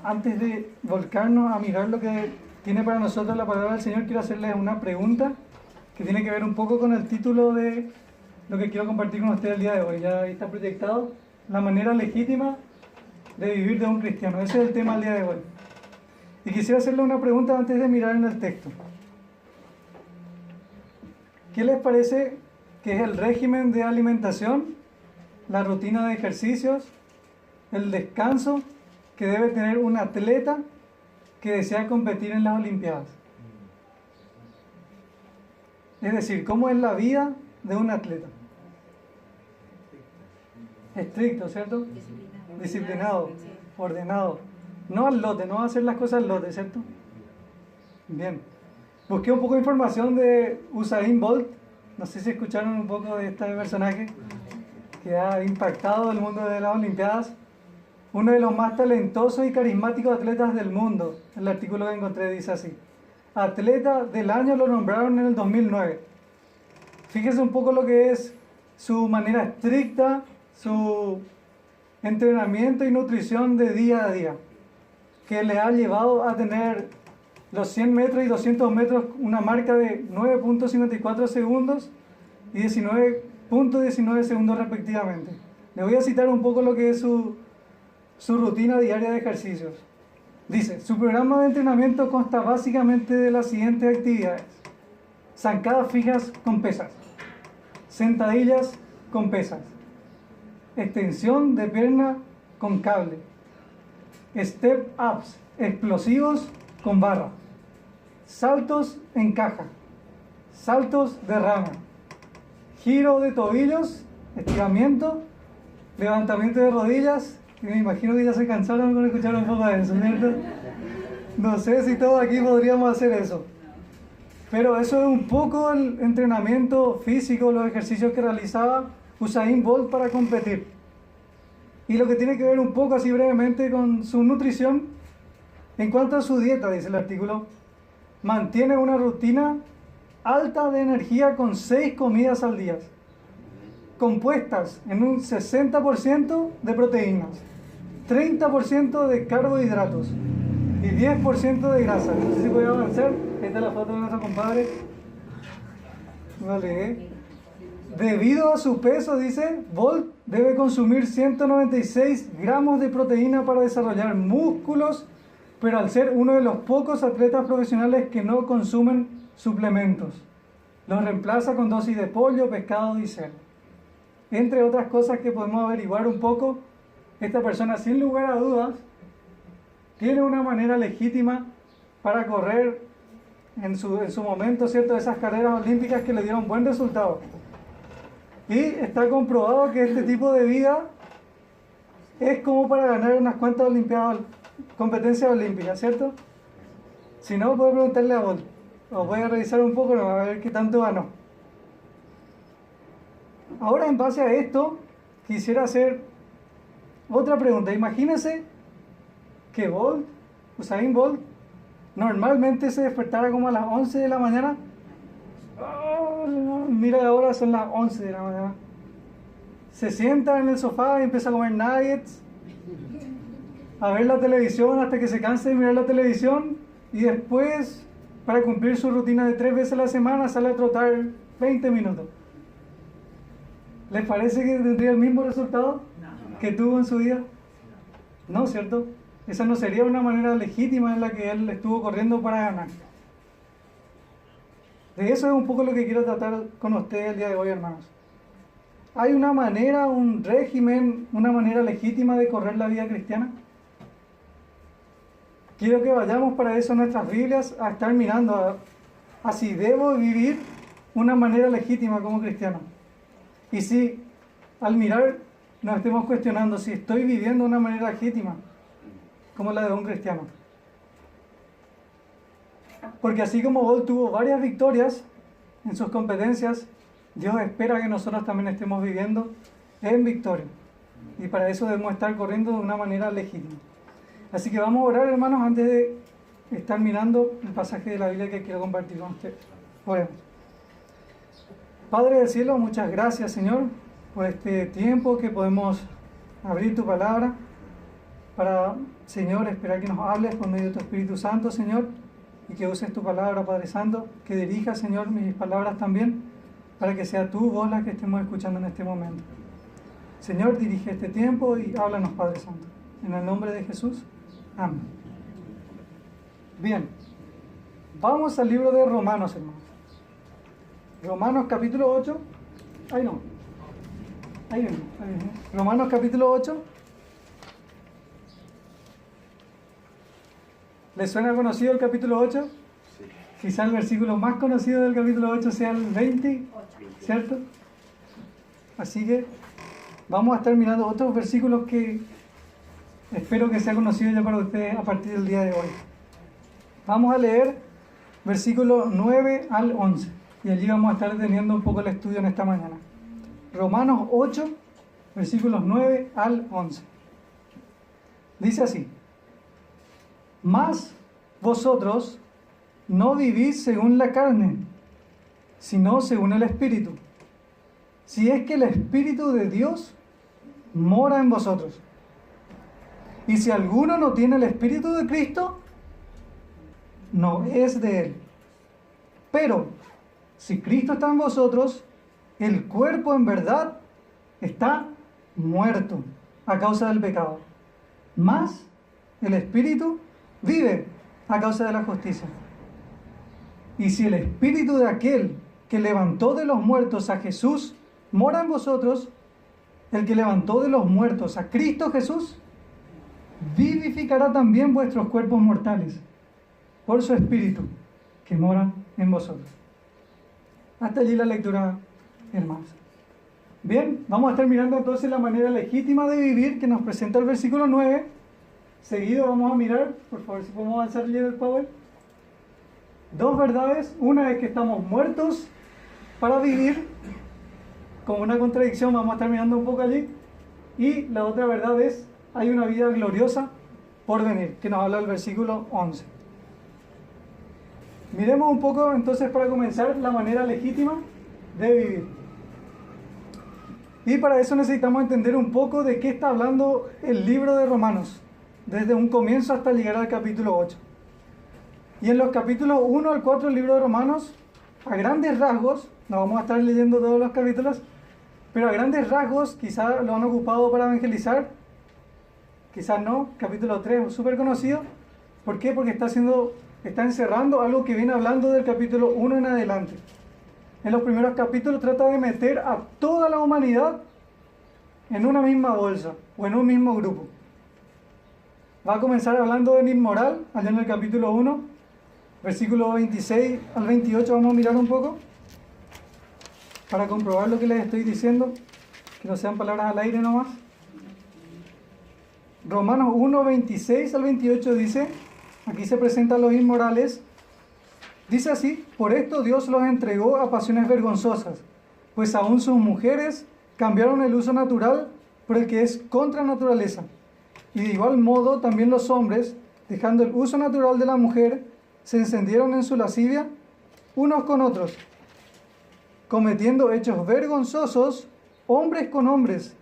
antes de volcarnos a mirar lo que tiene para nosotros la palabra del Señor, quiero hacerles una pregunta que tiene que ver un poco con el título de lo que quiero compartir con ustedes el día de hoy. Ya ahí está proyectado, la manera legítima de vivir de un cristiano. Ese es el tema del día de hoy. Y quisiera hacerle una pregunta antes de mirar en el texto. ¿Qué les parece que es el régimen de alimentación, la rutina de ejercicios, el descanso que debe tener un atleta que desea competir en las Olimpiadas? Es decir, ¿cómo es la vida de un atleta? Estricto, ¿cierto? Disciplinado, ordenado. No al lote, no va a hacer las cosas al lote, ¿cierto? Bien. Busqué un poco de información de Usain Bolt. No sé si escucharon un poco de este personaje que ha impactado el mundo de las Olimpiadas. Uno de los más talentosos y carismáticos atletas del mundo. El artículo que encontré dice así: atleta del año lo nombraron en el 2009. Fíjese un poco lo que es su manera estricta, su entrenamiento y nutrición de día a día, que le ha llevado a tener los 100 metros y 200 metros una marca de 9.54 segundos y 19.19 segundos respectivamente. Le voy a citar un poco lo que es su rutina diaria de ejercicios. Dice: su programa de entrenamiento consta básicamente de las siguientes actividades: zancadas fijas con pesas, sentadillas con pesas, extensión de pierna con cable, step ups explosivos con barra, saltos en caja, saltos de rama, giro de tobillos, estiramiento, levantamiento de rodillas. Y me imagino que ya se cansaron con escuchar un poco de eso, ¿cierto? No sé si todos aquí podríamos hacer eso. Pero eso es un poco el entrenamiento físico, los ejercicios que realizaba Usain Bolt para competir. Y lo que tiene que ver un poco así brevemente con su nutrición. En cuanto a su dieta, dice el artículo, mantiene una rutina alta de energía con 6 comidas al día, compuestas en un 60% de proteínas, 30% de carbohidratos y 10% de grasa. No sé si voy a avanzar. Esta es la foto de nuestro compadre. Vale. Debido a su peso, dice, Bolt debe consumir 196 gramos de proteína para desarrollar músculos, pero al ser uno de los pocos atletas profesionales que no consumen suplementos, los reemplaza con dosis de pollo, pescado y cerdo. Entre otras cosas que podemos averiguar un poco, esta persona sin lugar a dudas tiene una manera legítima para correr en su momento, ¿cierto?, esas carreras olímpicas que le dieron buen resultado. Y está comprobado que este tipo de vida es como para ganar unas cuantas olimpiadas, competencias olímpicas, ¿cierto? Si no, puedo preguntarle a Bolt. Os voy a revisar un poco, a ver qué tanto ganó. Ahora, en base a esto, quisiera hacer otra pregunta. Imagínense que Usain Bolt, normalmente se despertara como a las 11 de la mañana. Oh, mira, ahora son las 11 de la mañana. Se sienta en el sofá y empieza a comer nuggets, a ver la televisión hasta que se canse de mirar la televisión, y después, para cumplir su rutina de 3 veces a la semana, sale a trotar 20 minutos. ¿Les parece que tendría el mismo resultado que tuvo en su vida? No, ¿cierto? Esa no sería una manera legítima en la que él estuvo corriendo para ganar. De eso es un poco lo que quiero tratar con ustedes el día de hoy, hermanos. ¿Hay una manera, un régimen, una manera legítima de correr la vida cristiana? Quiero que vayamos para eso en nuestras Biblias a estar mirando a si debo vivir una manera legítima como cristiano. Y si al mirar nos estemos cuestionando si estoy viviendo una manera legítima como la de un cristiano. Porque así como Bolt tuvo varias victorias en sus competencias, Dios espera que nosotros también estemos viviendo en victoria. Y para eso debemos estar corriendo de una manera legítima. Así que vamos a orar, hermanos, antes de estar mirando el pasaje de la Biblia que quiero compartir con ustedes. Oremos. Padre del cielo, muchas gracias, Señor, por este tiempo que podemos abrir tu palabra. para, Señor, esperar que nos hables por medio de tu Espíritu Santo, Señor, y que uses tu palabra, Padre Santo, que dirija, Señor, mis palabras también, para que sea tu voz la que estemos escuchando en este momento. Señor, dirige este tiempo y háblanos, Padre Santo. En el nombre de Jesús. Amén. Bien, vamos al libro de Romanos, hermanos. Romanos capítulo 8. Ahí no. Ahí viene. Romanos capítulo 8. ¿Les suena conocido el capítulo 8? Sí. Quizá el versículo más conocido del capítulo 8 sea el 20, ¿cierto? Así que vamos a estar mirando otros versículos que espero que sea conocido ya para ustedes a partir del día de hoy. Vamos a leer versículos 9 al 11 y allí vamos a estar teniendo un poco el estudio en esta mañana. Romanos 8, versículos 9 al 11. Dice así: Mas vosotros no vivís según la carne, sino según el Espíritu, si es que el Espíritu de Dios mora en vosotros. Y si alguno no tiene el Espíritu de Cristo, no es de él. Pero si Cristo está en vosotros, el cuerpo en verdad está muerto a causa del pecado, mas el Espíritu vive a causa de la justicia. Y si el Espíritu de aquel que levantó de los muertos a Jesús mora en vosotros, el que levantó de los muertos a Cristo Jesús vivificará también vuestros cuerpos mortales por su Espíritu que mora en vosotros. Hasta allí la lectura, hermanos. Bien, vamos a estar mirando entonces la manera legítima de vivir que nos presenta el versículo 9. Seguido vamos a mirar, por favor, si podemos avanzar el power. Dos verdades. Una es que estamos muertos para vivir, como una contradicción, vamos a estar mirando un poco allí. Y la otra verdad es, hay una vida gloriosa por venir, que nos habla el versículo 11. Miremos un poco entonces para comenzar la manera legítima de vivir. Y para eso necesitamos entender un poco de qué está hablando el libro de Romanos, desde un comienzo hasta llegar al capítulo 8. Y en los capítulos 1 al 4 del libro de Romanos, a grandes rasgos, no vamos a estar leyendo todos los capítulos, pero a grandes rasgos, quizás lo han ocupado para evangelizar, quizás no. Capítulo 3, súper conocido. ¿Por qué? Porque está encerrando algo que viene hablando del capítulo 1 en adelante. En los primeros capítulos trata de meter a toda la humanidad en una misma bolsa o en un mismo grupo. Va a comenzar hablando del inmoral, allá en el capítulo 1, versículo 26 al 28, vamos a mirar un poco, para comprobar lo que les estoy diciendo, que no sean palabras al aire nomás. Romanos 1, 26 al 28 dice, aquí se presentan los inmorales, dice así: por esto Dios los entregó a pasiones vergonzosas, pues aún sus mujeres cambiaron el uso natural por el que es contra naturaleza. Y de igual modo también los hombres, dejando el uso natural de la mujer, se encendieron en su lascivia unos con otros, cometiendo hechos vergonzosos hombres con hombres,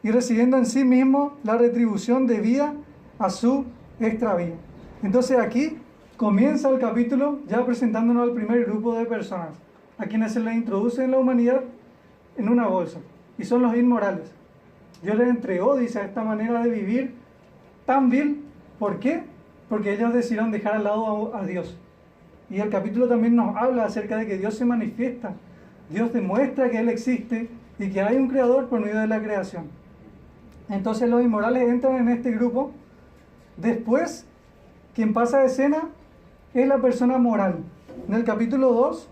y recibiendo en sí mismos la retribución debida a su extravío. Entonces aquí comienza el capítulo ya presentándonos al primer grupo de personas, a quienes se les introduce en la humanidad en una bolsa, y son los inmorales. Dios les entregó, dice, esta manera de vivir tan vil. ¿Por qué? Porque ellos decidieron dejar al lado a Dios. Y el capítulo también nos habla acerca de que Dios se manifiesta, Dios demuestra que Él existe y que hay un creador por medio de la creación. Entonces los inmorales entran en este grupo. Después, quien pasa de escena es la persona moral. En el capítulo 2,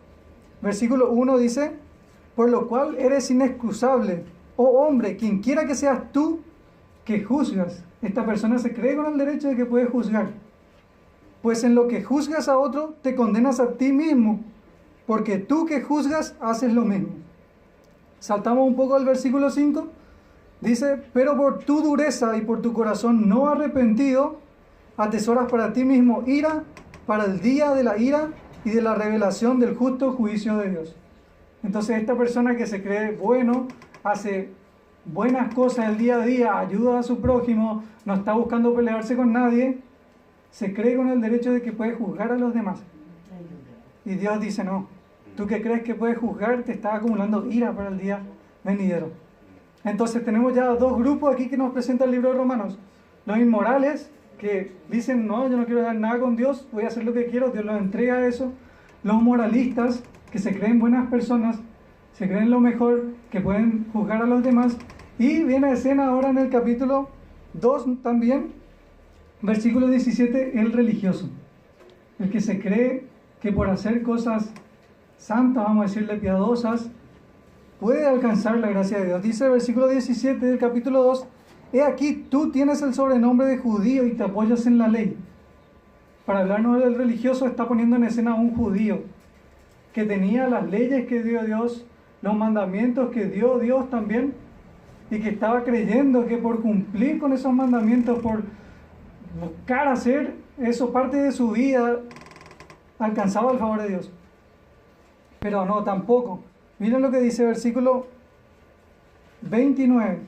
versículo 1 dice: por lo cual eres inexcusable, oh hombre, quien quiera que seas tú que juzgas. Esta persona se cree con el derecho de que puede juzgar. Pues en lo que juzgas a otro, te condenas a ti mismo, porque tú que juzgas haces lo mismo. Saltamos un poco al versículo 5. Dice: pero por tu dureza y por tu corazón no arrepentido, atesoras para ti mismo ira, para el día de la ira y de la revelación del justo juicio de Dios. Entonces esta persona que se cree bueno, hace buenas cosas el día a día, ayuda a su prójimo, no está buscando pelearse con nadie, se cree con el derecho de que puede juzgar a los demás. Y Dios dice, no, tú que crees que puedes juzgar, te estás acumulando ira para el día venidero. Entonces tenemos ya dos grupos aquí que nos presenta el libro de Romanos. Los inmorales, que dicen, no, yo no quiero dar nada con Dios, voy a hacer lo que quiero, Dios los entrega a eso. Los moralistas, que se creen buenas personas, se creen lo mejor, que pueden juzgar a los demás. Y viene a escena ahora en el capítulo 2 también, versículo 17, el religioso. El que se cree que por hacer cosas santas, vamos a decirle piadosas, puede alcanzar la gracia de Dios. Dice el versículo 17 del capítulo 2, he aquí, tú tienes el sobrenombre de judío y te apoyas en la ley. Para hablarnos del religioso está poniendo en escena a un judío que tenía las leyes que dio Dios, los mandamientos que dio Dios también, y que estaba creyendo que por cumplir con esos mandamientos, por buscar hacer eso parte de su vida, alcanzaba el favor de Dios. Pero no, tampoco. Miren lo que dice el versículo 29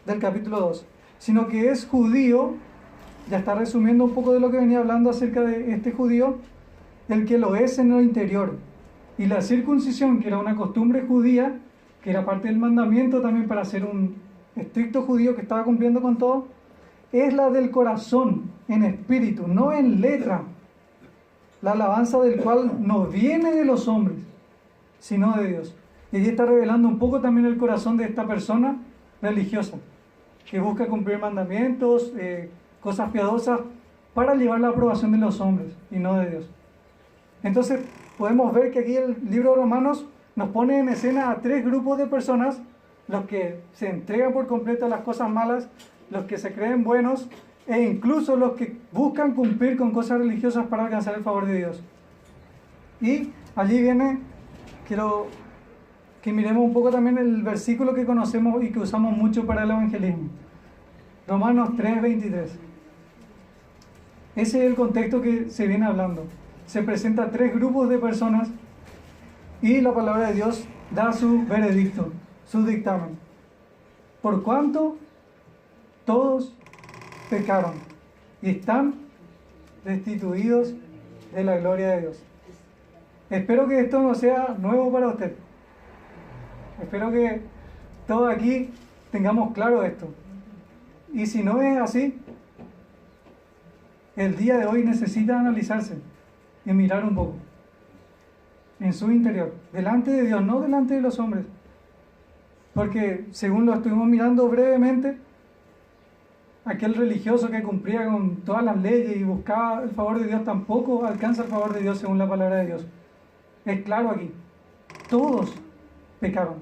del capítulo 2. Sino que es judío, ya está resumiendo un poco de lo que venía hablando acerca de este judío, el que lo es en lo interior. Y la circuncisión, que era una costumbre judía, que era parte del mandamiento también para ser un estricto judío que estaba cumpliendo con todo, es la del corazón, en espíritu, no en letra. La alabanza del cual no viene de los hombres, sino de Dios. Y allí está revelando un poco también el corazón de esta persona religiosa, que busca cumplir mandamientos, cosas piadosas, para llevar la aprobación de los hombres y no de Dios. Entonces podemos ver que aquí el libro de Romanos nos pone en escena a tres grupos de personas: los que se entregan por completo a las cosas malas, los que se creen buenos, e incluso los que buscan cumplir con cosas religiosas para alcanzar el favor de Dios. Y allí viene, quiero que miremos un poco también el versículo que conocemos y que usamos mucho para el evangelismo. Romanos 3:23. Ese es el contexto que se viene hablando. Se presenta tres grupos de personas y la palabra de Dios da su veredicto, su dictamen. Por cuanto todos pecaron y están destituidos de la gloria de Dios. Espero que esto no sea nuevo para usted. Espero que todos aquí tengamos claro esto. Y si no es así, el día de hoy necesita analizarse y mirar un poco en su interior, delante de Dios, no delante de los hombres. Porque según lo estuvimos mirando brevemente, aquel religioso que cumplía con todas las leyes y buscaba el favor de Dios tampoco alcanza el favor de Dios según la palabra de Dios. Es claro aquí, todos pecaron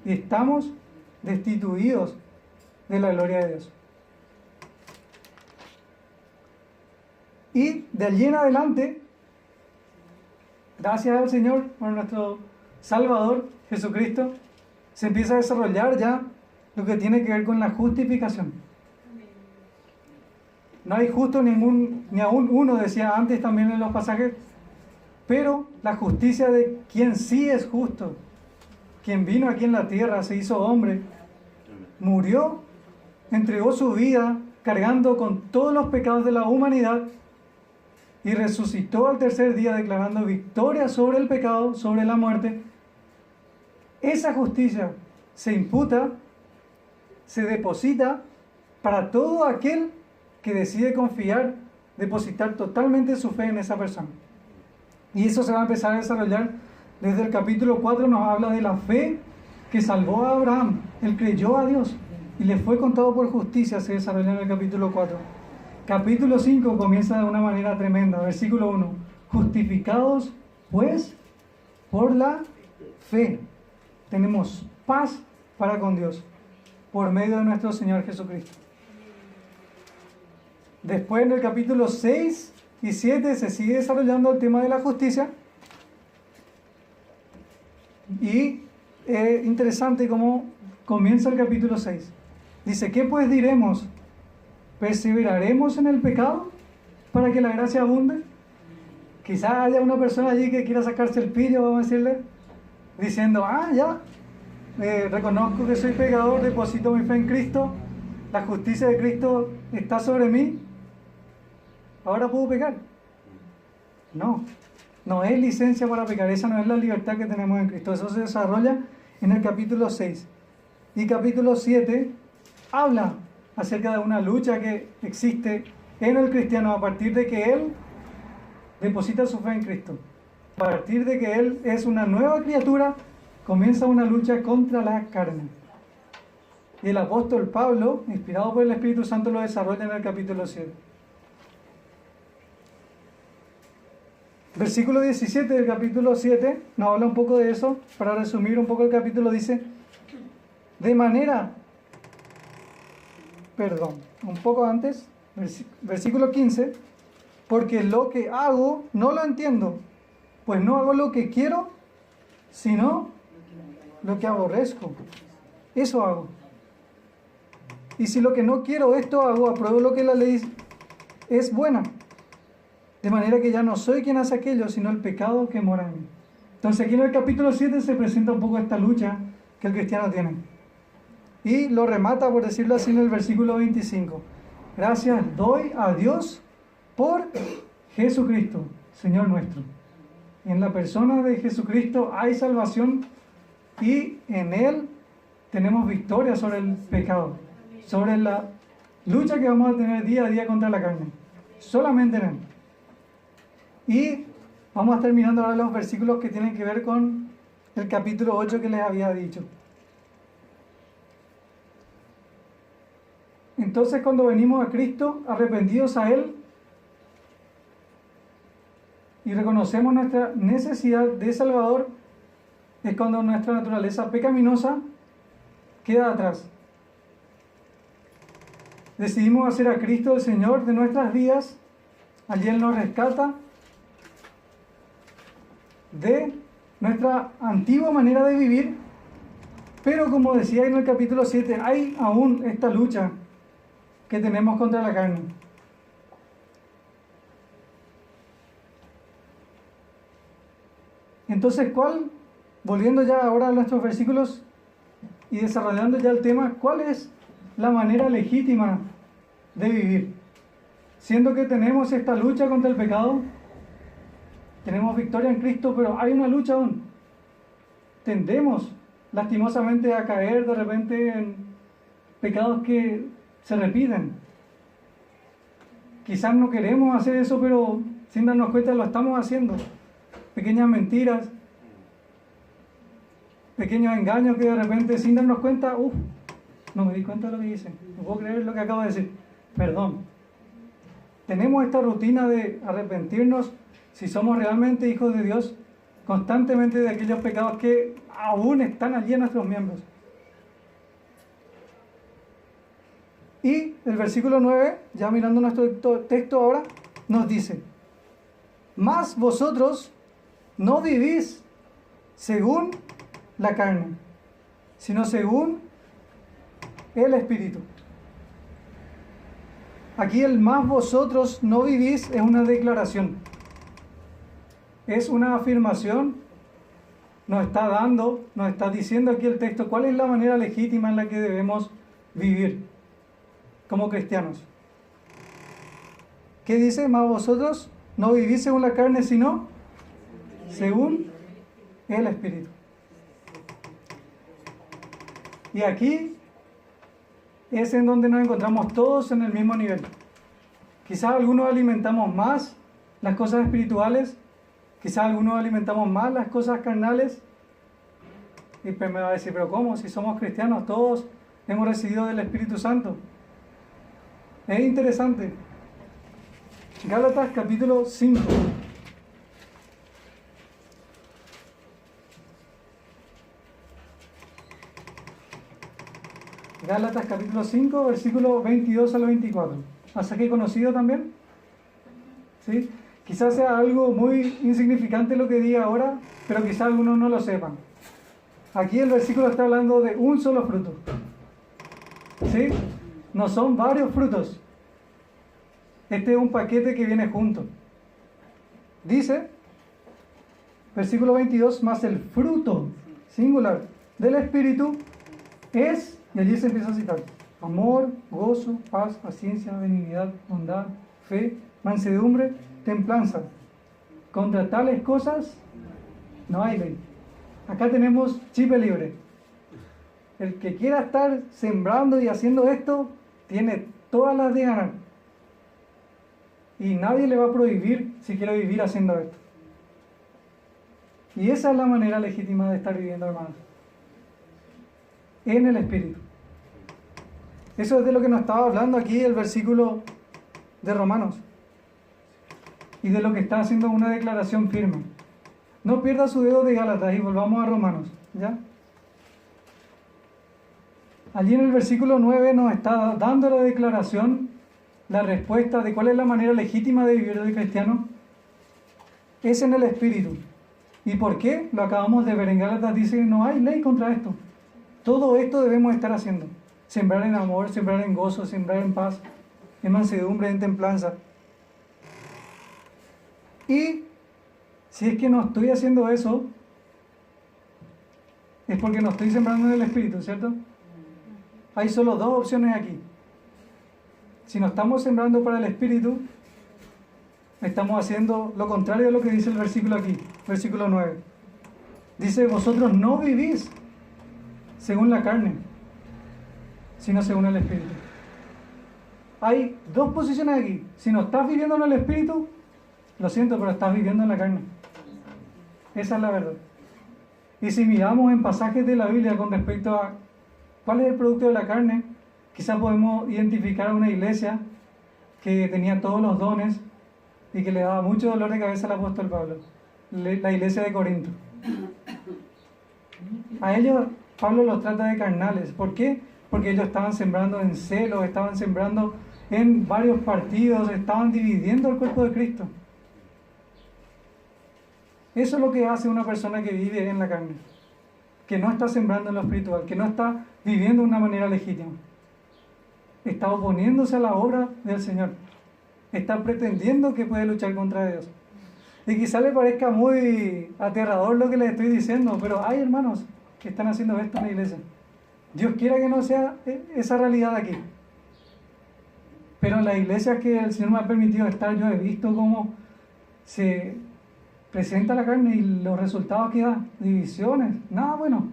y estamos destituidos de la gloria de Dios. Y de allí en adelante, gracias al Señor por nuestro Salvador Jesucristo, se empieza a desarrollar ya lo que tiene que ver con la justificación. No hay justo ni aún uno, decía antes también en los pasajes, pero la justicia de quien sí es justo, quien vino aquí en la tierra, se hizo hombre, murió, entregó su vida cargando con todos los pecados de la humanidad y resucitó al tercer día declarando victoria sobre el pecado, sobre la muerte. Esa justicia se imputa, se deposita para todo aquel que decide confiar, depositar totalmente su fe en esa persona. Y eso se va a empezar a desarrollar desde el capítulo 4. Nos habla de la fe que salvó a Abraham. Él creyó a Dios y le fue contado por justicia. Se desarrolla en el capítulo 4. Capítulo 5 comienza de una manera tremenda. Versículo 1. Justificados pues por la fe, tenemos paz para con Dios por medio de nuestro Señor Jesucristo. Después en el capítulo 6 y 7 se sigue desarrollando el tema de la justicia. Y es interesante cómo comienza el capítulo 6. Dice, ¿qué pues diremos? ¿Perseveraremos en el pecado para que la gracia abunde? Quizás haya una persona allí que quiera sacarse el pillo, vamos a decirle, diciendo, ya, reconozco que soy pecador, deposito mi fe en Cristo, la justicia de Cristo está sobre mí, ¿ahora puedo pecar? No, no es licencia para pecar, esa no es la libertad que tenemos en Cristo. Eso se desarrolla en el capítulo 6. Y capítulo 7 habla acerca de una lucha que existe en el cristiano a partir de que él deposita su fe en Cristo. A partir de que él es una nueva criatura, comienza una lucha contra la carne. Y el apóstol Pablo, inspirado por el Espíritu Santo, lo desarrolla en el capítulo 7. Versículo 17 del capítulo 7 nos habla un poco de eso. Para resumir un poco el capítulo, dice: un poco antes, versículo 15, porque lo que hago no lo entiendo, pues no hago lo que quiero, sino lo que aborrezco. Eso hago. Y si lo que no quiero, esto hago, apruebo lo que la ley es buena. De manera que ya no soy quien hace aquello, sino el pecado que mora en mí. Entonces aquí en el capítulo 7 se presenta un poco esta lucha que el cristiano tiene. Y lo remata, por decirlo así, en el versículo 25. Gracias doy a Dios por Jesucristo, Señor nuestro. En la persona de Jesucristo hay salvación y en Él tenemos victoria sobre el pecado, sobre la lucha que vamos a tener día a día contra la carne. Solamente en Él. Y vamos a estar mirando ahora los versículos que tienen que ver con el capítulo 8 que les había dicho. Entonces, cuando venimos a Cristo, arrepentidos a Él, y reconocemos nuestra necesidad de Salvador, es cuando nuestra naturaleza pecaminosa queda atrás. Decidimos hacer a Cristo el Señor de nuestras vidas. Allí Él nos rescata de nuestra antigua manera de vivir, pero como decía en el capítulo 7, hay aún esta lucha que tenemos contra la carne. Entonces, volviendo ya ahora a nuestros versículos y desarrollando ya el tema, ¿cuál es la manera legítima de vivir? Siendo que tenemos esta lucha contra el pecado, tenemos victoria en Cristo, pero hay una lucha aún. Tendemos lastimosamente a caer de repente en pecados que se repiten. Quizás no queremos hacer eso, pero sin darnos cuenta lo estamos haciendo. Pequeñas mentiras, pequeños engaños que de repente sin darnos cuenta, no me di cuenta de lo que hice, no puedo creer lo que acabo de decir, perdón. Tenemos esta rutina de arrepentirnos, si somos realmente hijos de Dios, constantemente de aquellos pecados que aún están allí en nuestros miembros. Y el versículo 9, ya mirando nuestro texto ahora, nos dice: mas vosotros no vivís según la carne, sino según el Espíritu. Aquí el más vosotros no vivís es una declaración. Es una afirmación. Nos está diciendo aquí el texto cuál es la manera legítima en la que debemos vivir como cristianos. ¿Qué dice? Más vosotros no vivís según la carne, sino según el Espíritu. Y aquí es en donde nos encontramos todos en el mismo nivel. Quizás algunos alimentamos más las cosas espirituales, quizás algunos alimentamos más las cosas carnales. Y pues me va a decir, pero ¿cómo? Si somos cristianos, todos hemos recibido del Espíritu Santo. Es interesante. Gálatas capítulo 5. Gálatas capítulo 5, versículos 22 al 24. ¿Hasta aquí conocido también? ¿Sí? Quizás sea algo muy insignificante lo que diga ahora, pero quizás algunos no lo sepan. Aquí el versículo está hablando de un solo fruto. ¿Sí? No son varios frutos. Este es un paquete que viene junto. Dice, versículo 22, más el fruto, singular, del Espíritu es, y allí se empieza a citar, amor, gozo, paz, paciencia, benignidad, bondad, fe, mansedumbre, templanza. Contra tales cosas no hay ley. Acá tenemos chip libre. El que quiera estar sembrando y haciendo esto, tiene todas las de ganar. Y nadie le va a prohibir si quiere vivir haciendo esto. Y esa es la manera legítima de estar viviendo, hermanos. En el Espíritu. Eso es de lo que nos estaba hablando aquí el versículo de Romanos. Y de lo que está haciendo una declaración firme. No pierda su dedo de Gálatas y volvamos a Romanos. ¿Ya? Allí en el versículo 9 nos está dando la declaración, la respuesta de cuál es la manera legítima de vivir el cristiano. Es en el Espíritu. ¿Y por qué? Lo acabamos de ver en Gálatas, dice que no hay ley contra esto. Todo esto debemos estar haciendo. Sembrar en amor, sembrar en gozo, sembrar en paz, en mansedumbre, en templanza. Y si es que no estoy haciendo eso, es porque no estoy sembrando en el Espíritu, ¿cierto? Hay solo dos opciones aquí. Si no estamos sembrando para el Espíritu, estamos haciendo lo contrario de lo que dice el versículo aquí, versículo 9. Dice, vosotros no vivís según la carne, sino según el Espíritu. Hay dos posiciones aquí. Si no estás viviendo en el Espíritu, lo siento, pero estás viviendo en la carne. Esa es la verdad. Y si miramos en pasajes de la Biblia con respecto a cuál es el producto de la carne, quizás podemos identificar a una iglesia que tenía todos los dones y que le daba mucho dolor de cabeza al apóstol Pablo, la iglesia de Corinto. A ellos Pablo los trata de carnales. ¿Por qué? Porque ellos estaban sembrando en celos, estaban sembrando en varios partidos, estaban dividiendo el cuerpo de Cristo. Eso es lo que hace una persona que vive en la carne, que no está sembrando en lo espiritual, que no está viviendo de una manera legítima. Está oponiéndose a la obra del Señor. Está pretendiendo que puede luchar contra Dios. Y quizá le parezca muy aterrador lo que les estoy diciendo, pero hay hermanos que están haciendo esto en la iglesia. Dios quiera que no sea esa realidad aquí. Pero en las iglesias que el Señor me ha permitido estar, yo he visto cómo se presenta la carne y los resultados que da, divisiones, nada bueno.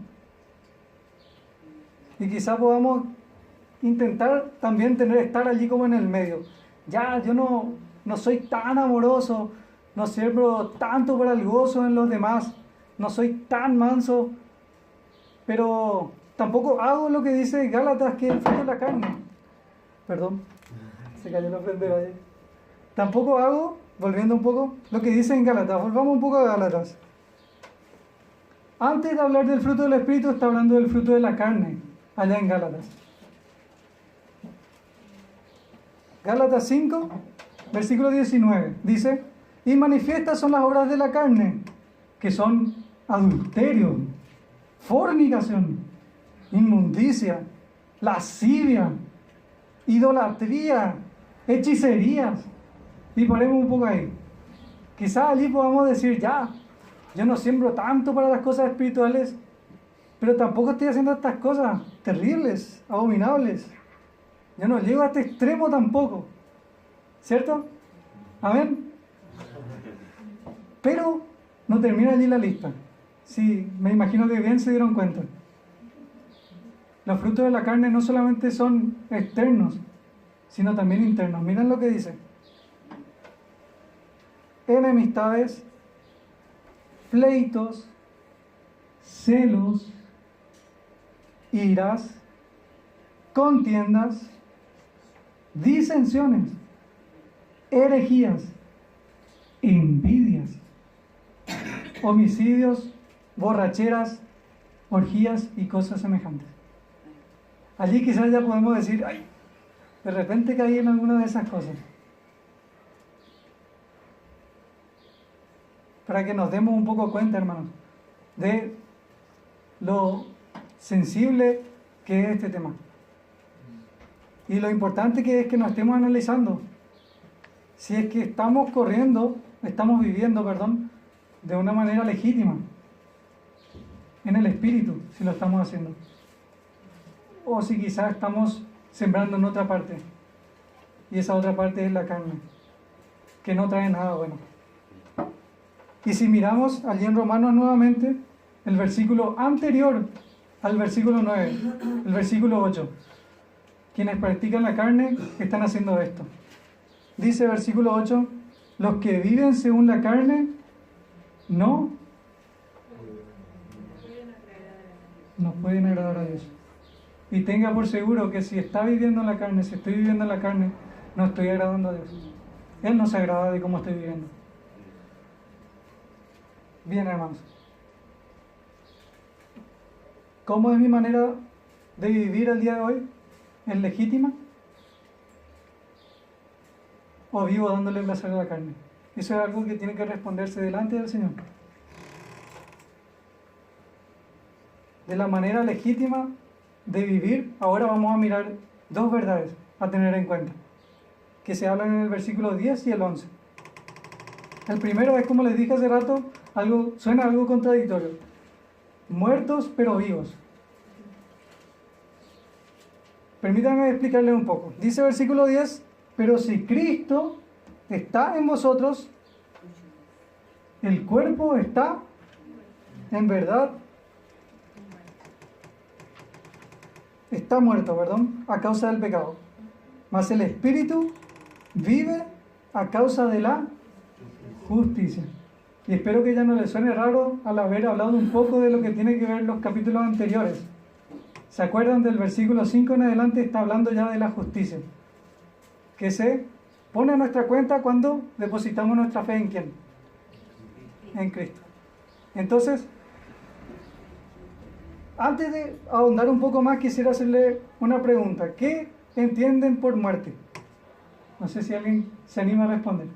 Y quizá podamos intentar también estar allí como en el medio. Ya, yo no soy tan amoroso, no sirvo tanto para el gozo en los demás, no soy tan manso, pero tampoco hago lo que dice Gálatas, que es el fruto de la carne. Perdón, se cayó la prendera ahí. Tampoco hago, volviendo un poco, lo que dice en Gálatas. Volvamos un poco a Gálatas. Antes de hablar del fruto del Espíritu, está hablando del fruto de la carne, allá en Gálatas. Gálatas 5, versículo 19, dice, y manifiestas son las obras de la carne, que son adulterio, fornicación, inmundicia, lascivia, idolatría, hechicerías. Y paremos un poco ahí. Quizás allí podamos decir, ya, yo no siembro tanto para las cosas espirituales, pero tampoco estoy haciendo estas cosas terribles, abominables. Yo no llego a este extremo tampoco. ¿Cierto? Amén. Pero no termina allí la lista. Sí, me imagino que bien se dieron cuenta. Los frutos de la carne no solamente son externos, sino también internos. Miren lo que dice. Enemistades, pleitos, celos, iras, contiendas, disensiones, herejías, envidias, homicidios, borracheras, orgías y cosas semejantes. Allí quizás ya podemos decir, ay, de repente caí en alguna de esas cosas. Para que nos demos un poco cuenta, hermanos, de lo sensible que es este tema. Y lo importante que es que nos estemos analizando. Si es que estamos viviendo, de una manera legítima. en el espíritu, si lo estamos haciendo. O si quizás estamos sembrando en otra parte. Y esa otra parte es la carne, que no trae nada bueno. Y si miramos allí en Romanos nuevamente, el versículo anterior al versículo 9, el versículo 8. Quienes practican la carne están haciendo esto. Dice versículo 8, los que viven según la carne no pueden agradar a Dios. Y tenga por seguro que si está viviendo en la carne, si estoy viviendo en la carne, no estoy agradando a Dios. Él no se agrada de cómo estoy viviendo. Bien, hermanos. ¿Cómo es mi manera de vivir el día de hoy? ¿Es legítima? ¿O vivo dándole placer a la carne? Eso es algo que tiene que responderse delante del Señor. De la manera legítima de vivir, ahora vamos a mirar dos verdades a tener en cuenta, que se hablan en el versículo 10 y el 11. El primero es, como les dije hace rato, suena algo contradictorio. Muertos pero vivos. Permítanme explicarles un poco. Dice el versículo 10, pero si Cristo está en vosotros, el cuerpo está en verdad, está muerto, a causa del pecado. Mas el espíritu vive a causa de la justicia. Y espero que ya no les suene raro al haber hablado un poco de lo que tiene que ver los capítulos anteriores. ¿Se acuerdan del versículo 5 en adelante? Está hablando ya de la justicia, que se pone a nuestra cuenta cuando depositamos nuestra fe en ¿quién? En Cristo. Entonces, antes de ahondar un poco más, quisiera hacerle una pregunta. ¿Qué entienden por muerte? No sé si alguien se anima a responder.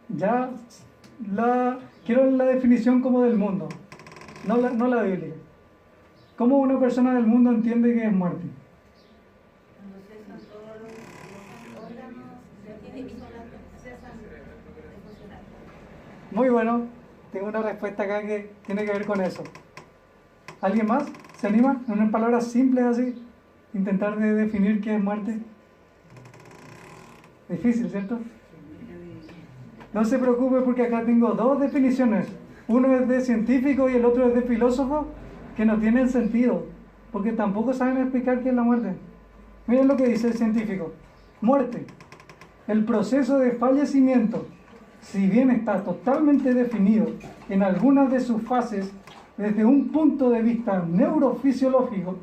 Ya quiero la definición como del mundo, no la Biblia. ¿Cómo una persona del mundo entiende que es muerte? Muy bueno, tengo una respuesta acá que tiene que ver con eso. ¿Alguien más se anima? En unas palabras simples así, intentar de definir qué es muerte. Difícil, ¿cierto? No se preocupe porque acá tengo dos definiciones. Uno es de científico y el otro es de filósofo, que no tienen sentido, porque tampoco saben explicar qué es la muerte. Miren lo que dice el científico. Muerte, el proceso de fallecimiento, si bien está totalmente definido en algunas de sus fases desde un punto de vista neurofisiológico,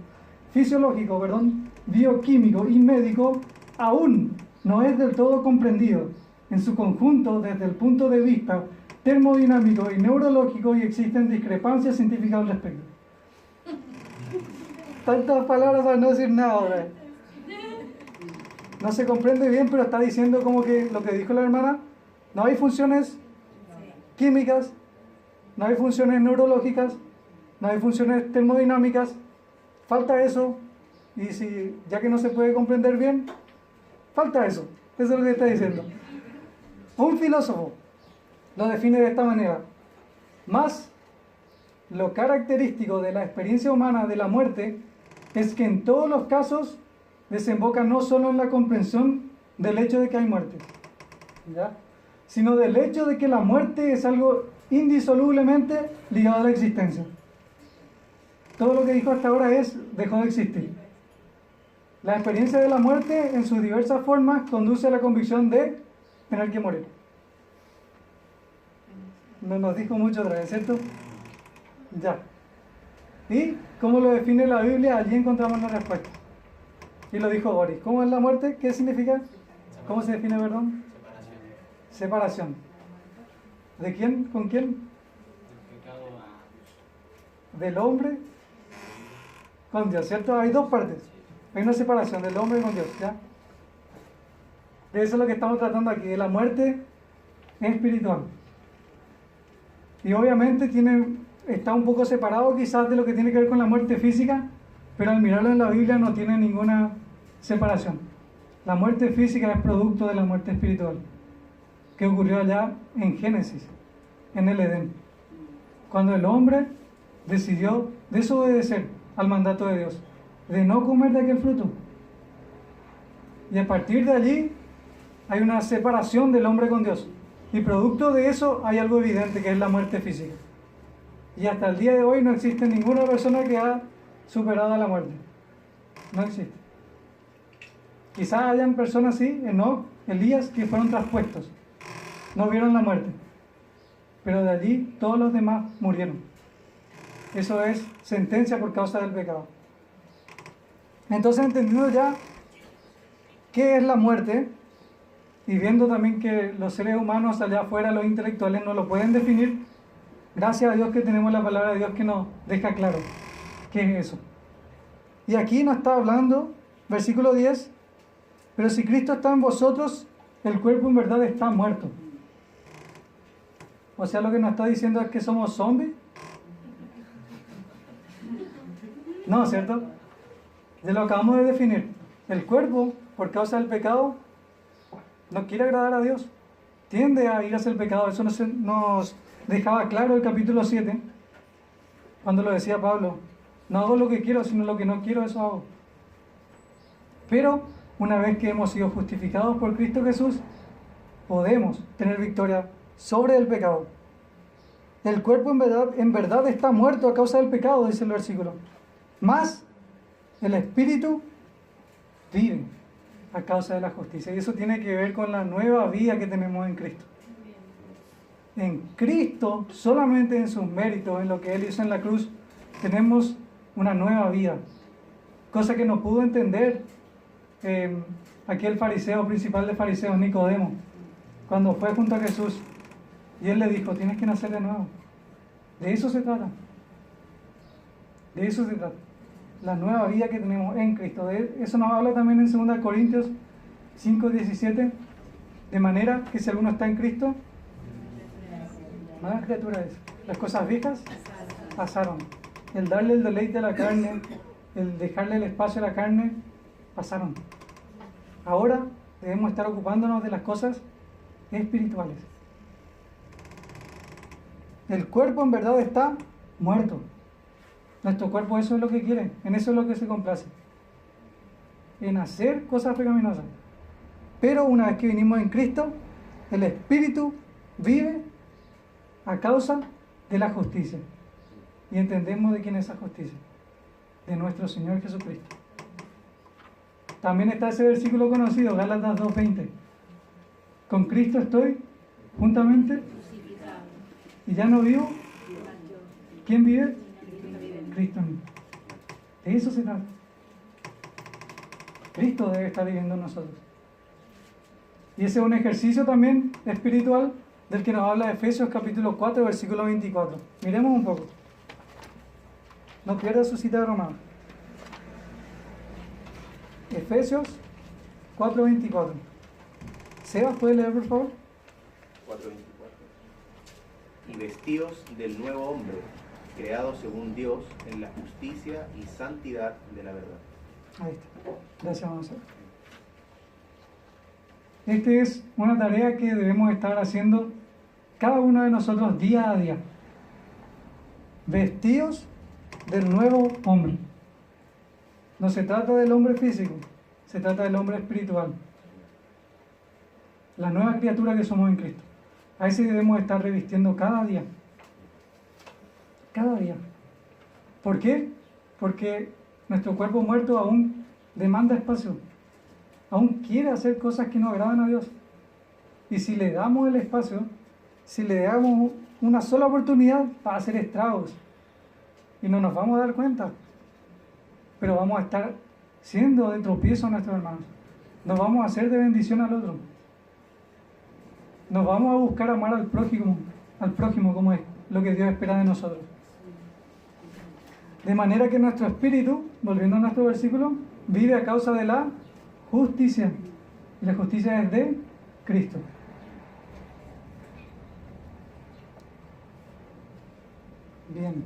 bioquímico y médico, aún no es del todo comprendido en su conjunto desde el punto de vista termodinámico y neurológico, y existen discrepancias científicas al respecto. Tantas palabras para no decir nada ahora. No se comprende bien, pero está diciendo como que lo que dijo la hermana, no hay funciones químicas, no hay funciones neurológicas, no hay funciones termodinámicas, falta eso, y si ya que no se puede comprender bien, falta eso. Eso es lo que está diciendo. Un filósofo lo define de esta manera. Más lo característico de la experiencia humana de la muerte es que en todos los casos desemboca no solo en la comprensión del hecho de que hay muerte, ¿ya?, sino del hecho de que la muerte es algo indisolublemente ligado a la existencia. Todo lo que dijo hasta ahora dejó de existir. La experiencia de la muerte en sus diversas formas conduce a la convicción de tener que morir. No nos dijo mucho otra vez, ¿cierto? Ya. ¿Y cómo lo define la Biblia? Allí encontramos la respuesta. Y lo dijo Boris. ¿Cómo es la muerte? ¿Qué significa? ¿Cómo se define, perdón? Separación. ¿De quién? ¿Con quién? Del hombre con Dios, ¿cierto? Hay dos partes. Hay una separación del hombre con Dios, ¿ya? De eso es lo que estamos tratando aquí, de la muerte espiritual. Y obviamente está un poco separado quizás de lo que tiene que ver con la muerte física, pero al mirarlo en la Biblia no tiene ninguna separación. La muerte física es producto de la muerte espiritual, que ocurrió allá en Génesis, en el Edén. Cuando el hombre decidió desobedecer al mandato de Dios, de no comer de aquel fruto. Y a partir de allí hay una separación del hombre con Dios. Y producto de eso hay algo evidente, que es la muerte física. Y hasta el día de hoy no existe ninguna persona que ha superado la muerte. No existe. Quizás hayan personas así, Enoc, Elías, que fueron traspuestos. No vieron la muerte. Pero de allí todos los demás murieron. Eso es sentencia por causa del pecado. Entonces, entendiendo ya qué es la muerte, y viendo también que los seres humanos allá afuera, los intelectuales, no lo pueden definir, gracias a Dios que tenemos la palabra de Dios que nos deja claro qué es eso. Y aquí nos está hablando, versículo 10, pero si Cristo está en vosotros, el cuerpo en verdad está muerto. O sea, lo que nos está diciendo es que somos zombies. No, ¿cierto? De lo acabamos de definir. El cuerpo, por causa del pecado, no quiere agradar a Dios. Tiende a ir hacia el pecado. Eso nos dejaba claro el capítulo 7, cuando lo decía Pablo. No hago lo que quiero, sino lo que no quiero, eso hago. Pero, una vez que hemos sido justificados por Cristo Jesús, podemos tener victoria sobre el pecado. El cuerpo en verdad está muerto a causa del pecado, dice el versículo. Mas el espíritu vive a causa de la justicia. Y eso tiene que ver con la nueva vida que tenemos en Cristo. En Cristo, solamente en sus méritos, en lo que Él hizo en la cruz, tenemos una nueva vida. Cosa que no pudo entender aquel fariseo, principal de fariseos, Nicodemo, cuando fue junto a Jesús. Y Él le dijo, tienes que nacer de nuevo. De eso se trata. De eso se trata. La nueva vida que tenemos en Cristo. De eso nos habla también en 2 Corintios 5:17. De manera que si alguno está en Cristo, nueva criatura es. Las cosas viejas pasaron. El darle el deleite a la carne, el dejarle el espacio a la carne, pasaron. Ahora debemos estar ocupándonos de las cosas espirituales. El cuerpo en verdad está muerto. Nuestro cuerpo eso es lo que quiere, en eso es lo que se complace. En hacer cosas pecaminosas. Pero una vez que vinimos en Cristo, el Espíritu vive a causa de la justicia. Y entendemos de quién es esa justicia. De nuestro Señor Jesucristo. También está ese versículo conocido, Gálatas 2:20. Con Cristo estoy juntamente y ya no vivo. ¿Quién vive? Cristo en mí. De eso se trata. Cristo debe estar viviendo en nosotros. Y ese es un ejercicio también espiritual del que nos habla Efesios capítulo 4, versículo 24. Miremos un poco. No pierda su cita de Romanos. Efesios 4:24. Sebas, ¿puede leer por favor? 4:24. Y vestidos del nuevo hombre, creado según Dios en la justicia y santidad de la verdad. Ahí está. Gracias, Gonzalo. Esta es una tarea que debemos estar haciendo cada uno de nosotros día a día. Vestidos del nuevo hombre. No se trata del hombre físico, se trata del hombre espiritual. La nueva criatura que somos en Cristo. A ese debemos estar revistiendo cada día. Cada día. ¿Por qué? Porque nuestro cuerpo muerto aún demanda espacio. Aún quiere hacer cosas que no agradan a Dios. Y si le damos el espacio, si le damos una sola oportunidad, va a hacer estragos. Y no nos vamos a dar cuenta. Pero vamos a estar siendo de tropiezo a nuestros hermanos. Nos vamos a hacer de bendición al otro. Nos vamos a buscar amar al prójimo como es lo que Dios espera de nosotros. De manera que nuestro espíritu, volviendo a nuestro versículo, vive a causa de la justicia. Y la justicia es de Cristo. Bien.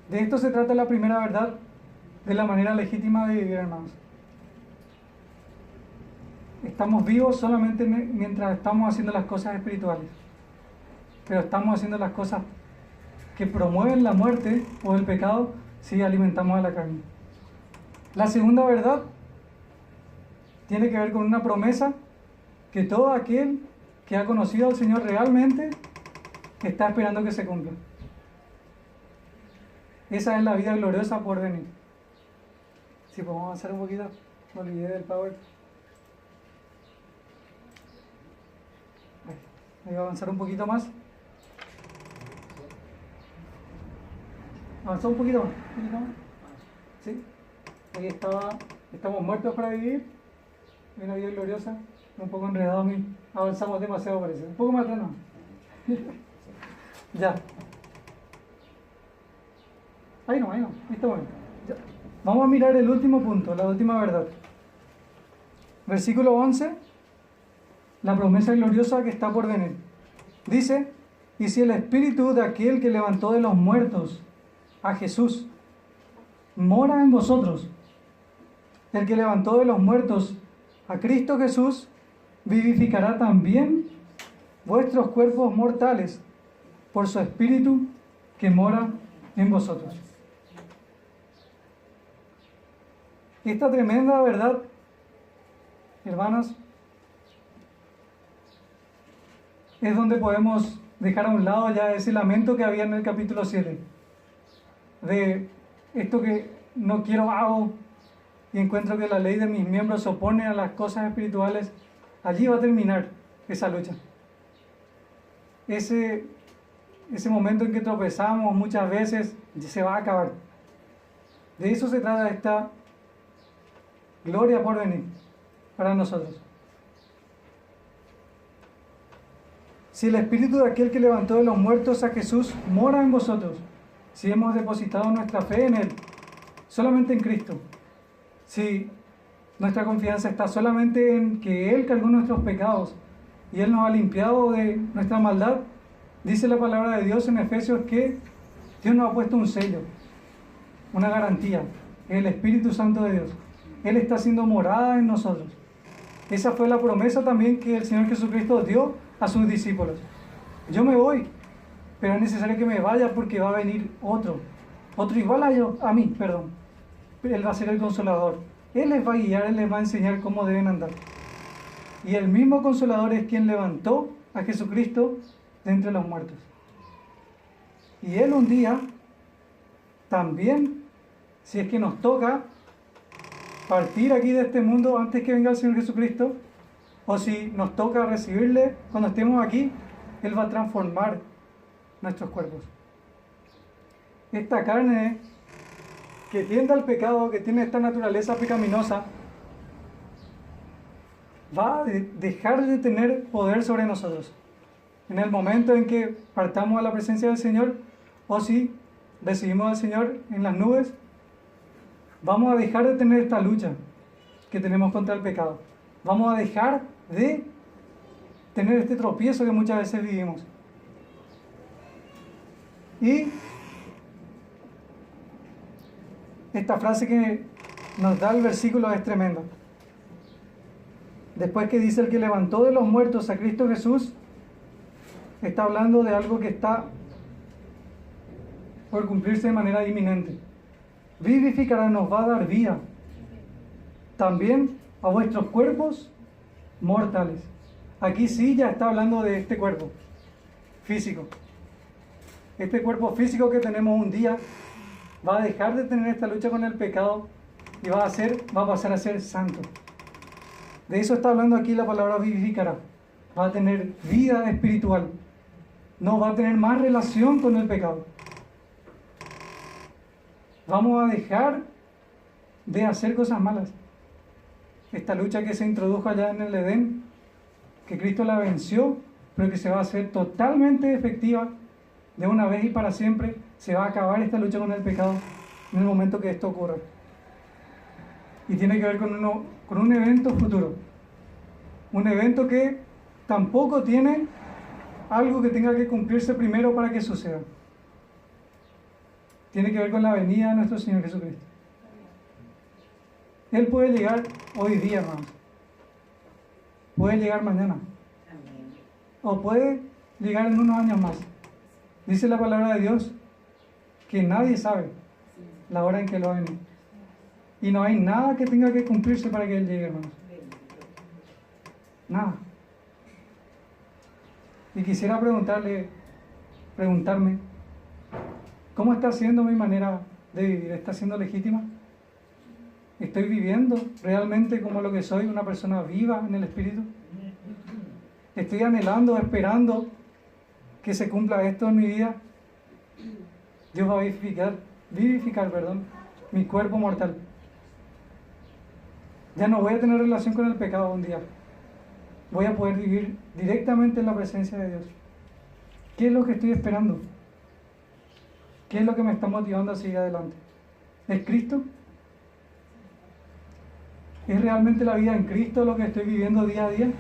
De esto se trata la primera verdad de la manera legítima de vivir, hermanos. Estamos vivos solamente mientras estamos haciendo las cosas espirituales. Pero estamos haciendo las cosas que promueven la muerte o el pecado si alimentamos a la carne. La segunda verdad tiene que ver con una promesa que todo aquel que ha conocido al Señor realmente está esperando que se cumpla. Esa es la vida gloriosa por venir. Si podemos avanzar un poquito, me olvidé del power. Voy a avanzar un poquito más. Avanzó un poquito más. ¿Sí? Ahí estamos muertos para vivir. Una vida gloriosa. Un poco enredado a mí. Avanzamos demasiado, parece. Un poco más atrás, no. Ya. Ahí no. Listo, bueno. Ya. Vamos a mirar el último punto, la última verdad. Versículo 11. La promesa gloriosa que está por venir. Dice: y si el espíritu de aquel que levantó de los muertos a Jesús mora en vosotros, el que levantó de los muertos a Cristo Jesús vivificará también vuestros cuerpos mortales por su espíritu que mora en vosotros. Esta tremenda verdad, hermanos, es donde podemos dejar a un lado ya ese lamento que había en el capítulo 7. De esto que no quiero hago y encuentro que la ley de mis miembros se opone a las cosas espirituales. Allí va a terminar esa lucha. Ese momento en que tropezamos muchas veces se va a acabar. De eso se trata esta gloria por venir para nosotros. Si el espíritu de aquel que levantó de los muertos a Jesús mora en vosotros, si hemos depositado nuestra fe en Él, solamente en Cristo, si nuestra confianza está solamente en que Él cargó nuestros pecados y Él nos ha limpiado de nuestra maldad, dice la palabra de Dios en Efesios que Dios nos ha puesto un sello, una garantía, el Espíritu Santo de Dios. Él está haciendo morada en nosotros. Esa fue la promesa también que el Señor Jesucristo dio a sus discípulos. Yo me voy, pero es necesario que me vaya porque va a venir otro igual a mí. Él va a ser el Consolador. Él les va a guiar, Él les va a enseñar cómo deben andar. Y el mismo Consolador es quien levantó a Jesucristo de entre los muertos. Y Él un día también, si es que nos toca partir aquí de este mundo antes que venga el Señor Jesucristo, o si nos toca recibirle cuando estemos aquí, Él va a transformar nuestros cuerpos. Esta carne que tiende al pecado, que tiene esta naturaleza pecaminosa, va a dejar de tener poder sobre nosotros. En el momento en que partamos a la presencia del Señor, o si recibimos al Señor en las nubes, vamos a dejar de tener esta lucha que tenemos contra el pecado. Vamos a dejar de tener este tropiezo que muchas veces vivimos. Y esta frase que nos da el versículo es tremenda. Después que dice el que levantó de los muertos a Cristo Jesús, está hablando de algo que está por cumplirse de manera inminente. Vivificará, nos va a dar vida también a vuestros cuerpos mortales. Aquí sí ya está hablando de este cuerpo físico. Este cuerpo físico que tenemos un día va a dejar de tener esta lucha con el pecado y va a pasar a ser santo. De eso está hablando aquí la palabra vivificará. Va a tener vida espiritual. No va a tener más relación con el pecado. Vamos a dejar de hacer cosas malas. Esta lucha que se introdujo allá en el Edén, que Cristo la venció, pero que se va a hacer totalmente efectiva de una vez y para siempre. Se va a acabar esta lucha con el pecado en el momento que esto ocurra. Y tiene que ver con un evento futuro. Un evento que tampoco tiene algo que tenga que cumplirse primero para que suceda. Tiene que ver con la venida de nuestro Señor Jesucristo. Él puede llegar hoy día, hermanos. Puede llegar mañana. O puede llegar en unos años más. Dice la palabra de Dios que nadie sabe la hora en que Él va a venir. Y no hay nada que tenga que cumplirse para que Él llegue, hermanos. Nada. Y quisiera preguntarme, ¿cómo está siendo mi manera de vivir? ¿Está siendo legítima? ¿Estoy viviendo realmente como lo que soy, una persona viva en el Espíritu? ¿Estoy anhelando, esperando que se cumpla esto en mi vida? Dios va a vivificar, mi cuerpo mortal. Ya no voy a tener relación con el pecado un día. Voy a poder vivir directamente en la presencia de Dios. ¿Qué es lo que estoy esperando? ¿Qué es lo que me está motivando a seguir adelante? ¿Es Cristo? ¿Es realmente la vida en Cristo lo que estoy viviendo día a día?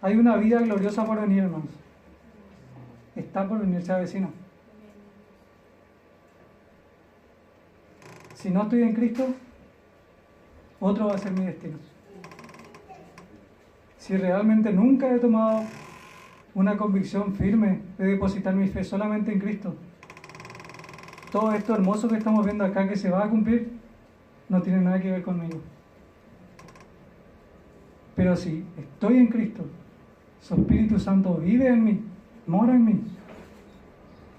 Hay una vida gloriosa por venir, hermanos. Está por venir, se avecina. Si no estoy en Cristo, otro va a ser mi destino. Si realmente nunca he tomado una convicción firme de depositar mi fe solamente en Cristo, todo esto hermoso que estamos viendo acá que se va a cumplir, no tiene nada que ver conmigo. Pero si estoy en Cristo, su Espíritu Santo vive en mí, mora en mí,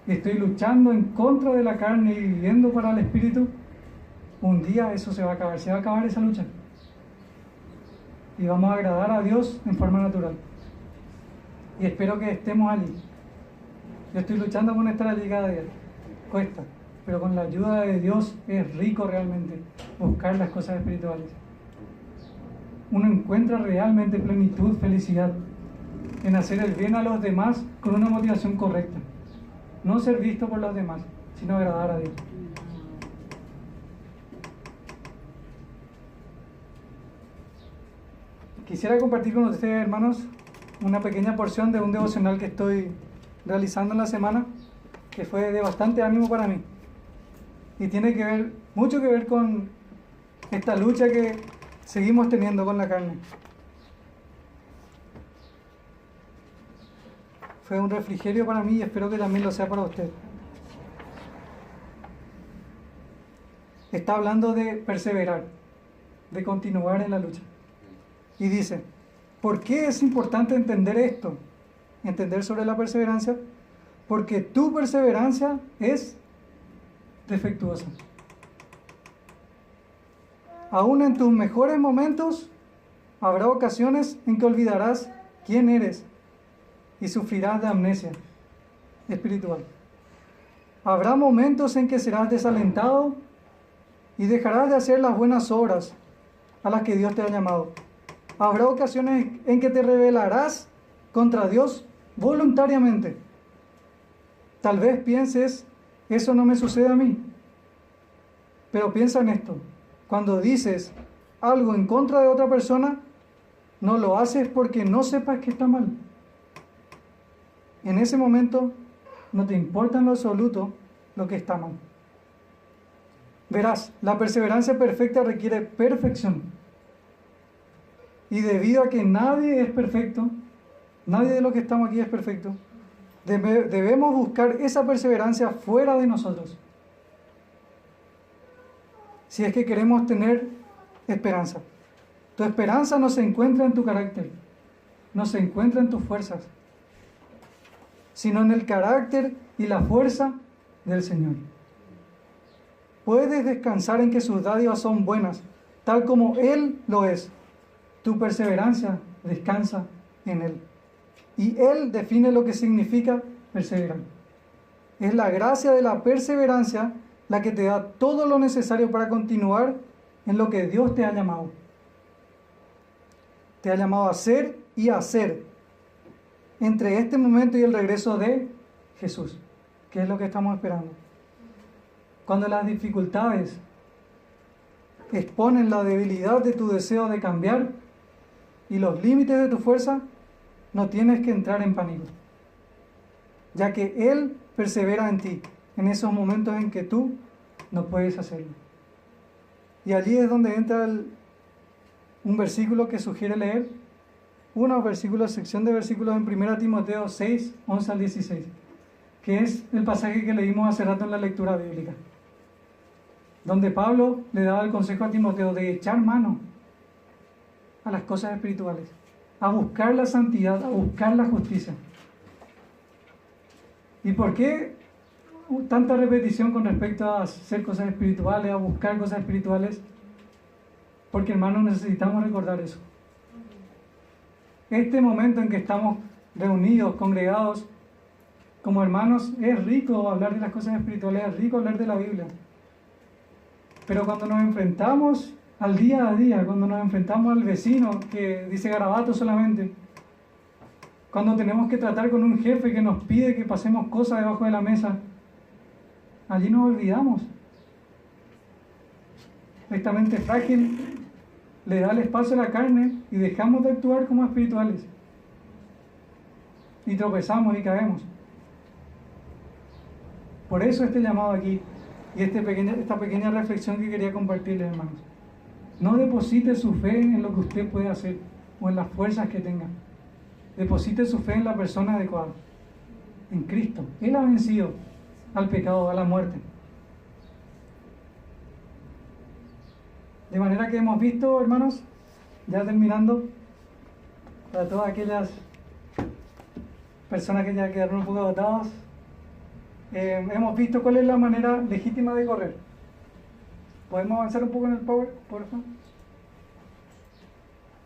y estoy luchando en contra de la carne y viviendo para el Espíritu, un día eso se va a acabar esa lucha. Y vamos a agradar a Dios en forma natural. Y espero que estemos allí. Yo estoy luchando con estar allí cada día. Cuesta, pero con la ayuda de Dios es rico realmente buscar las cosas espirituales. Uno encuentra realmente plenitud, felicidad en hacer el bien a los demás con una motivación correcta. No ser visto por los demás, sino agradar a Dios. Quisiera compartir con ustedes, hermanos, una pequeña porción de un devocional que estoy realizando en la semana, que fue de bastante ánimo para mí. Y tiene mucho que ver con esta lucha que seguimos teniendo con la carne. Fue un refrigerio para mí y espero que también lo sea para usted. Está hablando de perseverar, de continuar en la lucha. Y dice, ¿por qué es importante entender esto? Entender sobre la perseverancia. Porque tu perseverancia es defectuosa. Aún en tus mejores momentos, habrá ocasiones en que olvidarás quién eres y sufrirás de amnesia espiritual. Habrá momentos en que serás desalentado y dejarás de hacer las buenas obras a las que Dios te ha llamado. Habrá ocasiones en que te rebelarás contra Dios voluntariamente. Tal vez pienses, eso no me sucede a mí. Pero piensa en esto. Cuando dices algo en contra de otra persona, no lo haces porque no sepas que está mal. En ese momento no te importa en lo absoluto lo que está mal. Verás, la perseverancia perfecta requiere perfección. Y debido a que nadie es perfecto, nadie de los que estamos aquí es perfecto, debemos buscar esa perseverancia fuera de nosotros. Si es que queremos tener esperanza. Tu esperanza no se encuentra en tu carácter, no se encuentra en tus fuerzas, sino en el carácter y la fuerza del Señor. Puedes descansar en que sus dádivas son buenas, tal como Él lo es. Tu perseverancia descansa en Él. Y Él define lo que significa perseverar. Es la gracia de la perseverancia la que te da todo lo necesario para continuar en lo que Dios te ha llamado. Te ha llamado a ser y a hacer entre este momento y el regreso de Jesús, que es lo que estamos esperando. Cuando las dificultades exponen la debilidad de tu deseo de cambiar y los límites de tu fuerza, no tienes que entrar en pánico, ya que Él persevera en ti en esos momentos en que tú no puedes hacerlo. Y allí es donde entra un versículo que sugiere leer, sección de versículos en 1 Timoteo 6, 11 al 16, que es el pasaje que leímos hace rato en la lectura bíblica, donde Pablo le daba el consejo a Timoteo de echar mano a las cosas espirituales, a buscar la santidad, a buscar la justicia. ¿Y por qué tanta repetición con respecto a hacer cosas espirituales, a buscar cosas espirituales? Porque, hermanos, necesitamos recordar eso. Este momento en que estamos reunidos, congregados como hermanos, es rico hablar de las cosas espirituales, es rico hablar de la Biblia. Pero cuando nos enfrentamos al día a día, cuando nos enfrentamos al vecino que dice garabato solamente, cuando tenemos que tratar con un jefe que nos pide que pasemos cosas debajo de la mesa, allí nos olvidamos. Esta mente frágil le da el espacio a la carne y dejamos de actuar como espirituales. Y tropezamos y caemos. Por eso este llamado aquí y esta pequeña reflexión que quería compartirles, hermanos. No deposite su fe en lo que usted puede hacer o en las fuerzas que tenga. Deposite su fe en la persona adecuada, en Cristo. Él ha vencido al pecado, a la muerte. De manera que hemos visto, hermanos, ya terminando, para todas aquellas personas que ya quedaron un poco agotadas, hemos visto cuál es la manera legítima de correr. ¿Podemos avanzar un poco en el power, por favor?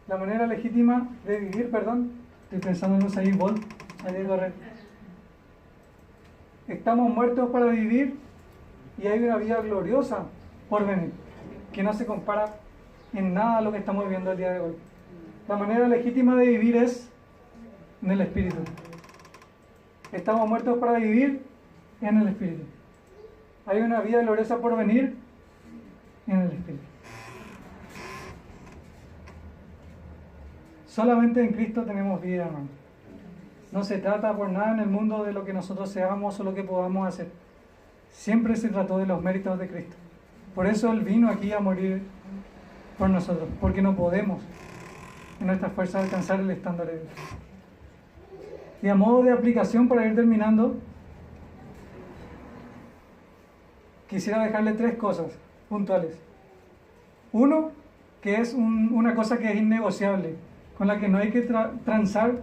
La manera legítima de vivir, estoy pensando en Usain Bolt, salir a correr. Estamos muertos para vivir y hay una vida gloriosa por venir, que no se compara en nada a lo que estamos viviendo el día de hoy. La manera legítima de vivir es en el Espíritu. Estamos muertos para vivir en el Espíritu. Hay una vida gloriosa por venir en el Espíritu. Solamente en Cristo tenemos vida, hermano. No se trata por nada en el mundo de lo que nosotros seamos o lo que podamos hacer. Siempre se trató de los méritos de Cristo. Por eso Él vino aquí a morir por nosotros, porque no podemos en nuestras fuerzas alcanzar el estándar de Dios. Y a modo de aplicación, para ir terminando, quisiera dejarle 3 cosas puntuales. Uno, que es una cosa que es innegociable, con la que no hay que transar,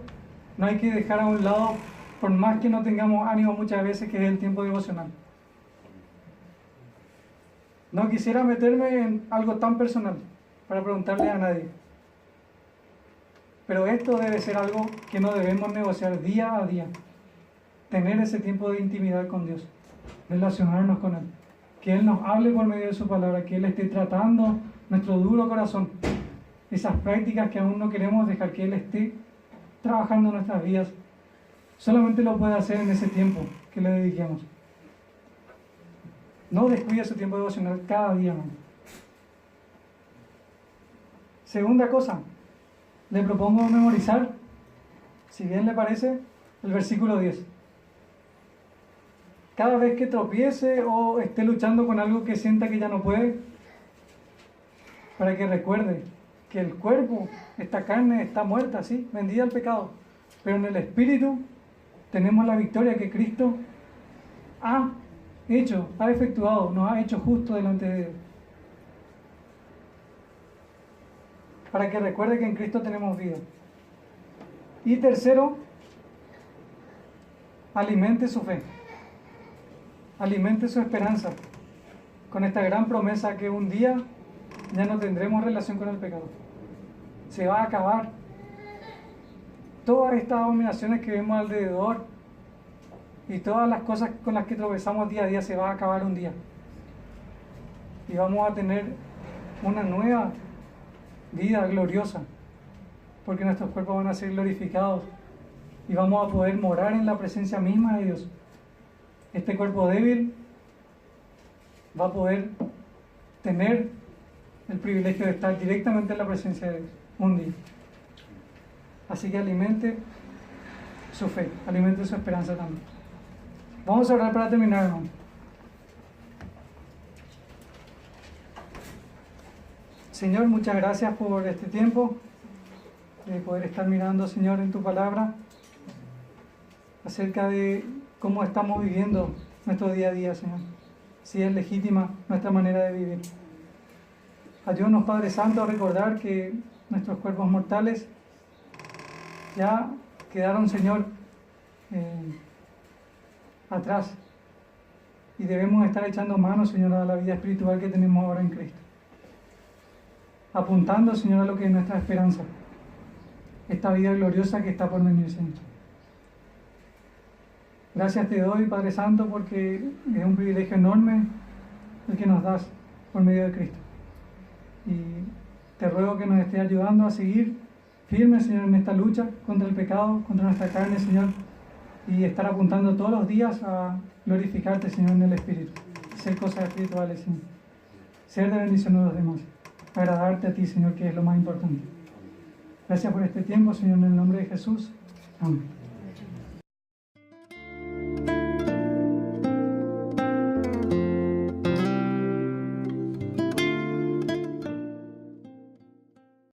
no hay que dejar a un lado, por más que no tengamos ánimo muchas veces, que es el tiempo devocional. No quisiera meterme en algo tan personal para preguntarle a nadie, pero esto debe ser algo que no debemos negociar día a día. Tener ese tiempo de intimidad con Dios, relacionarnos con Él, que Él nos hable por medio de su palabra, que Él esté tratando nuestro duro corazón, esas prácticas que aún no queremos dejar que Él esté trabajando en nuestras vidas. Solamente lo puede hacer en ese tiempo que le dediquemos. No descuide su tiempo devocional cada día, hermano. Segunda cosa, le propongo memorizar, si bien le parece, el versículo 10. Cada vez que tropiece o esté luchando con algo que sienta que ya no puede, para que recuerde que el cuerpo, esta carne, está muerta, sí, vendida al pecado, pero en el Espíritu tenemos la victoria que Cristo ha hecho, ha efectuado, nos ha hecho justo delante de Dios. Para que recuerde que en Cristo tenemos vida. Y tercero, alimente su fe, alimente su esperanza con esta gran promesa que un día ya no tendremos relación con el pecado. Se va a acabar. Todas estas abominaciones que vemos alrededor y todas las cosas con las que tropezamos día a día se va a acabar un día. Y vamos a tener una nueva vida gloriosa, porque nuestros cuerpos van a ser glorificados y vamos a poder morar en la presencia misma de Dios. Este cuerpo débil va a poder tener el privilegio de estar directamente en la presencia de Dios un día. Así que alimente su fe, alimente su esperanza también. Vamos a orar para terminar, hermano. Señor, muchas gracias por este tiempo de poder estar mirando, Señor, en tu palabra acerca de cómo estamos viviendo nuestro día a día, Señor. Si es legítima nuestra manera de vivir. Ayúdanos, Padre Santo, a recordar que nuestros cuerpos mortales ya quedaron, Señor, atrás. Y debemos estar echando mano, Señor, a la vida espiritual que tenemos ahora en Cristo. Apuntando, Señor, a lo que es nuestra esperanza. Esta vida gloriosa que está por venir, Señor. Gracias te doy, Padre Santo, porque es un privilegio enorme el que nos das por medio de Cristo. Y te ruego que nos estés ayudando a seguir firmes, Señor, en esta lucha contra el pecado, contra nuestra carne, Señor, y estar apuntando todos los días a glorificarte, Señor, en el Espíritu, hacer cosas espirituales, Señor, ser de bendición a los demás, agradarte a ti, Señor, que es lo más importante. Gracias por este tiempo, Señor, en el nombre de Jesús. Amén.